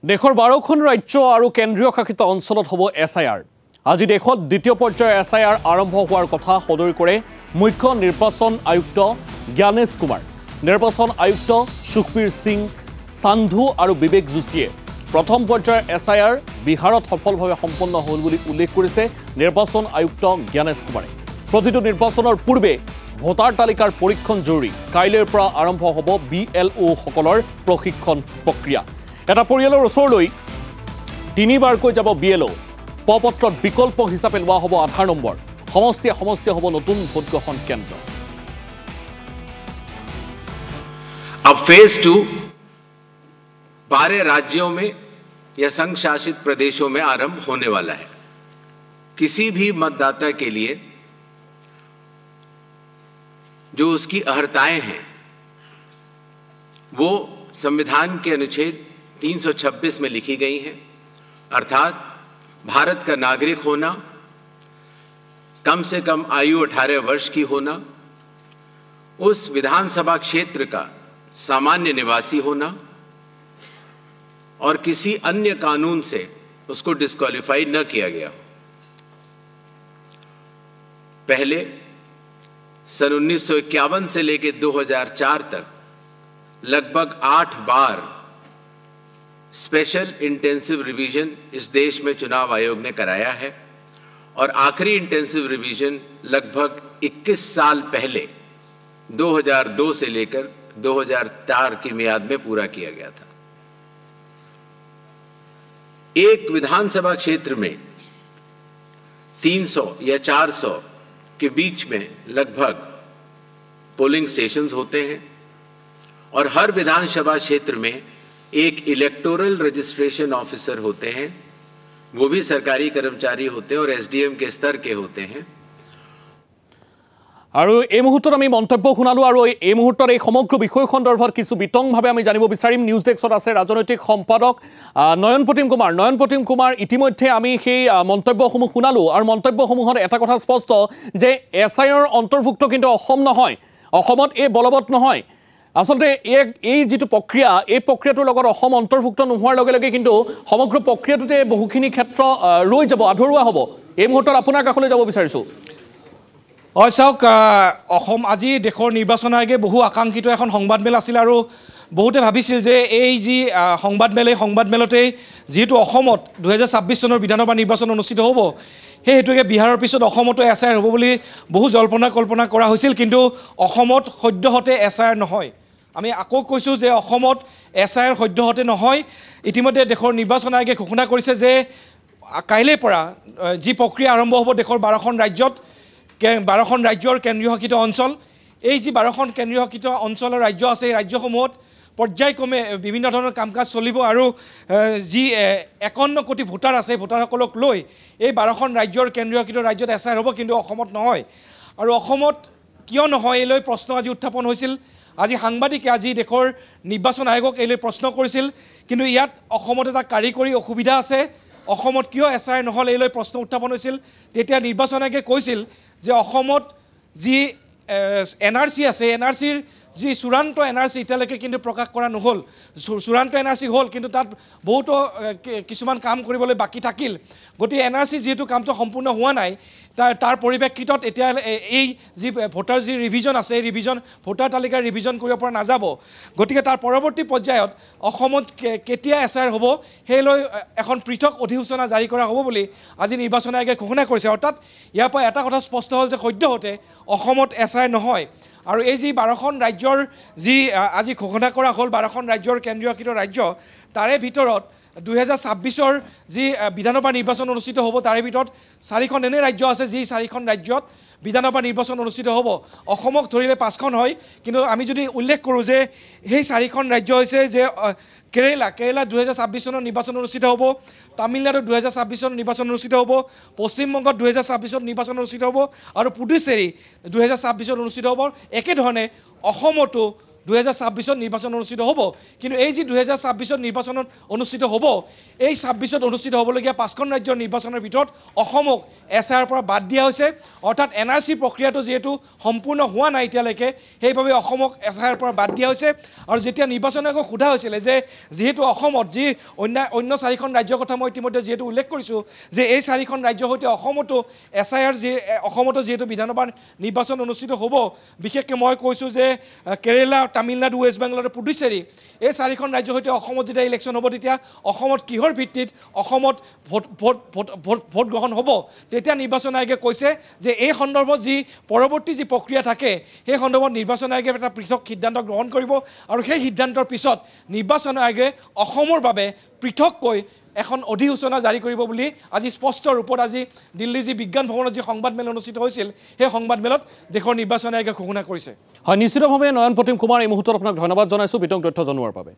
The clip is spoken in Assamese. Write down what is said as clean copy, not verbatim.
দেশৰ 12খন ৰাজ্য আৰু কেন্দ্ৰীয় শাসিত অঞ্চলত হ'ব SIR। আজি দেশত দ্বিতীয় পৰ্যায়ৰ SIR আৰম্ভ হোৱাৰ কথা সদৰি কৰে মুখ্য নিৰ্বাচন আয়ুক্ত জ্ঞানেশ কুমাৰ। নিৰ্বাচন আয়ুক্ত সুখবীৰ সিং সান্ধু আৰু বিবেক যোশীয়ে প্ৰথম পৰ্যায়ৰ SIR বিহাৰত সফলভাৱে সম্পন্ন হ'ল বুলি উল্লেখ কৰিছে নিৰ্বাচন আয়ুক্ত জ্ঞানেশ কুমাৰে। প্ৰতিটো নিৰ্বাচনৰ পূৰ্বে ভোটাৰ তালিকাৰ পৰীক্ষণ জৰুৰী। কাইলৈৰ পৰা আৰম্ভ হ'ব BLO সকলৰ প্ৰশিক্ষণ প্ৰক্ৰিয়া। এটা পৰিয়ালৰ ওচৰলৈ তিনিবাৰকৈ যাব BLO। পপত্ৰত বিকল্প হিচাপে লোৱা হ'ব আধাৰ নম্বৰ। সমষ্টিয়ে হ'ব নতুন ভোট গ্ৰহণ কেন্দ্ৰ। अब फेज 2 12 राज्यों में या संघ शासित प्रदेशों में आरंभ होने वाला है। किसी भी मतदाता के लिए जो उसकी अर्हताएं हैं वो संविधान के अनुच्छेद 326 में लिखी गई हैं, अर्थात भारत का नागरिक होना, कम से कम आयु 18 वर्ष की होना, उस विधानसभा क्षेत्र का सामान्य निवासी होना और किसी अन्य कानून से उसको डिस्क्वालीफाई न किया गया। पहले सन 1951 से लेकर 2004 तक लगभग 8 बार स्पेशल इंटेंसिव रिवीजन इस देश में चुनाव आयोग ने कराया है और आखिरी इंटेंसिव रिवीजन लगभग 21 साल पहले 2002 से लेकर 2004 की मियाद में पूरा किया गया था। एक विधानसभा क्षेत्र में 300 या 400 के बीच में लगभग पोलिंग स्टेशंस होते हैं और हर विधानसभा क्षेत्र में एक इलेक्टोरल रजिस्ट्रेशन ऑफिसर होते हैं, वो भी सरकारी कर्मचारी होते हैं और SDM के स्तर के होते हैं। আৰু এই মুহূৰ্তত আমি মন্তব্য শুনালো আৰু এই মুহূৰ্তত এই সমগ্ৰ বিষয় সন্দৰ্ভত কিছু বিতংভাৱে আমি জানিব বিচাৰিম। নিউজ ডেস্কত আছে ৰাজনৈতিক সম্পাদক নয়ন প্ৰতিম কুমাৰ। নয়ন প্ৰতিম কুমাৰ, ইতিমধ্যে আমি সেই মন্তব্যসমূহ শুনালো আৰু মন্তব্যসমূহত এটা কথা স্পষ্ট যে SIR অন্তৰ্ভুক্ত কিন্তু অসম নহয়, অসমত এই বলবৎ নহয়। আচলতে এই যিটো প্ৰক্ৰিয়া, এই প্ৰক্ৰিয়াটোৰ লগত অসম অন্তৰ্ভুক্ত নোহোৱাৰ লগে লগে কিন্তু সমগ্ৰ প্ৰক্ৰিয়াটোতে বহুখিনি ক্ষেত্ৰ ৰৈ যাব, আধৰুৱা হ'ব। এই মুহূৰ্তত আপোনাৰ কাষলৈ যাব বিচাৰিছোঁ। হয় চাওক, অসম আজি দেশৰ নিৰ্বাচন আয়োগে বহু আকাংক্ষিত এখন সংবাদমেল আছিল আৰু বহুতে ভাবিছিল যে এই যি সংবাদমেল, এই সংবাদমেলতেই যিহেতু অসমত 2026 চনৰ বিধানসভা নিৰ্বাচন অনুষ্ঠিত হ'ব, সেই হেতুকে বিহাৰৰ পিছত অসমতো SIR হ'ব বুলি বহু জল্পনা কল্পনা কৰা হৈছিল। কিন্তু অসমত সদ্যহতে SIR নহয়। আমি আকৌ কৈছোঁ যে অসমত SIR সদ্যহতে নহয়। ইতিমধ্যে দেশৰ নিৰ্বাচন আয়োগে ঘোষণা কৰিছে যে কাইলৈৰ পৰা যি প্ৰক্ৰিয়া আৰম্ভ হ'ব দেশৰ 12খন ৰাজ্যত, 12খন ৰাজ্যৰ কেন্দ্ৰীয় শাসিত অঞ্চল, এই যি 12খন কেন্দ্ৰীয় শাসিত অঞ্চলৰ ৰাজ্য আছে, এই ৰাজ্যসমূহত পৰ্যায়ক্ৰমে বিভিন্ন ধৰণৰ কাম কাজ চলিব আৰু যি 51 কোটি ভোটাৰ আছে, ভোটাৰসকলক লৈ এই 12খন ৰাজ্যৰ কেন্দ্ৰীয় শাসিত ৰাজ্যত SIR হ'ব, কিন্তু অসমত নহয়। আৰু অসমত কিয় নহয় এই লৈ প্ৰশ্ন আজি উত্থাপন হৈছিল। আজি সাংবাদিকে আজি দেশৰ নিৰ্বাচন আয়োগক এই লৈ প্ৰশ্ন কৰিছিল, কিন্তু ইয়াত অসমত এটা কাৰিকৰী অসুবিধা আছে। অসমত কিয় SIR নহ'ল এই লৈ প্ৰশ্ন উত্থাপন হৈছিল। তেতিয়া নিৰ্বাচন আয়োগে কৈছিল যে অসমত যি NRC আছে, NRCৰ যি চূড়ান্ত NRC এতিয়ালৈকে কিন্তু প্ৰকাশ কৰা নহ'ল। চূড়ান্ত NRC হ'ল, কিন্তু তাত বহুতো কিছুমান কাম কৰিবলৈ বাকী থাকিল। গতিকে NRC যিহেতু কামটো সম্পূৰ্ণ হোৱা নাই, তাৰ পৰিপ্ৰেক্ষিতত এতিয়া এই যি ভোটাৰ যি ৰিভিজন আছে, এই ৰিভিজন ভোটাৰ তালিকাৰ ৰিভিজন কৰিব পৰা নাযাব। গতিকে তাৰ পৰৱৰ্তী পৰ্যায়ত অসমত কেতিয়া SIR হ'ব সেই লৈ এখন পৃথক অধিসূচনা জাৰি কৰা হ'ব বুলি আজি নিৰ্বাচন আয়োগে ঘোষণা কৰিছে। অৰ্থাৎ ইয়াৰ পৰা এটা কথা স্পষ্ট হ'ল যে সদ্যহতে অসমত SIR নহয়। আৰু এই যি 12খন ৰাজ্যৰ যি আজি ঘোষণা কৰা হ'ল, 12খন ৰাজ্যৰ কেন্দ্ৰীয় শাসিত ৰাজ্য, তাৰে ভিতৰত 2026 যি বিধানসভা নিৰ্বাচন অনুষ্ঠিত হ'ব, তাৰে ভিতৰত 4খন এনে ৰাজ্য আছে যি 4খন ৰাজ্যত বিধানসভা নিৰ্বাচন অনুষ্ঠিত হ'ব। অসমক ধৰিলে 5খন হয়, কিন্তু আমি যদি উল্লেখ কৰোঁ যে সেই 4খন ৰাজ্য হৈছে যে কেৰালা 2026 চনৰ নিৰ্বাচন অনুষ্ঠিত হ'ব, তামিলনাডুত 2026 চনৰ নিৰ্বাচন অনুষ্ঠিত হ'ব, পশ্চিমবংগত 2026 চনত নিৰ্বাচন অনুষ্ঠিত হ'ব আৰু পুডুচেৰী 2026 অনুষ্ঠিত হ'ব। একেধৰণে অসমতো 2026 নিৰ্বাচন অনুষ্ঠিত হ'ব কিন্তু এই যি 2026 নিৰ্বাচন অনুষ্ঠিত হ'ব এই 26 অনুষ্ঠিত হ'বলগীয়া 5খন ৰাজ্যৰ নিৰ্বাচনৰ ভিতৰত অসমক এছআইআৰ পৰা বাদ দিয়া হৈছে অৰ্থাৎ এনআৰচি প্ৰক্ৰিয়াটো যেহেতু সম্পূৰ্ণ হোৱা নাই এতিয়ালৈকে সেইভাবে অসমক এছআইআৰ পৰা বাদ দিয়া হৈছে আৰু যেতিয়া নিৰ্বাচন আয়োগক সোধা হৈছিল যে যেহেতু অসমত যি অন্য 4খন ৰাজ্যৰ কথা মই ইতিমধ্যে যেহেতু উল্লেখ কৰিছোঁ যে এই 4খন ৰাজ্যৰ সৈতে অসমতো এছআইআৰ অসমতো যেহেতু বিধানসভা নিৰ্বাচন অনুষ্ঠিত হ'ব বিশেষকৈ মই কৈছোঁ যে কেৰেলা তামিলনাডু ৱেষ্ট বেংগল আৰু পুডুচেৰী এই 4খন ৰাজ্যৰ সৈতে অসমত যেতিয়া ইলেকশ্যন হ'ব তেতিয়া অসমত কিহৰ ভিত্তিত অসমত ভোট গ্ৰহণ হ'ব তেতিয়া নিৰ্বাচন আয়োগে কৈছে যে এই সন্দৰ্ভত যি পৰৱৰ্তী যি প্ৰক্ৰিয়া থাকে সেই সন্দৰ্ভত নিৰ্বাচন আয়োগে এটা পৃথক সিদ্ধান্ত গ্ৰহণ কৰিব আৰু সেই সিদ্ধান্তৰ পিছত নিৰ্বাচন আয়োগে অসমৰ বাবে পৃথককৈ এখন অধিসূচনা জাৰি কৰিব বুলি আজি স্পষ্ট ৰূপত আজি দিল্লী যি বিজ্ঞান ভৱনত যি সংবাদমেল অনুষ্ঠিত হৈছিল সেই সংবাদমেলত দেশৰ নিৰ্বাচন আয়োগে ঘোষণা কৰিছে হয় নিশ্চিতভাৱে নয়ন প্ৰতিম কুমাৰ এই মুহূৰ্তত আপোনাক ধন্যবাদ জনাইছোঁ বিতং তথ্য জনোৱাৰ বাবে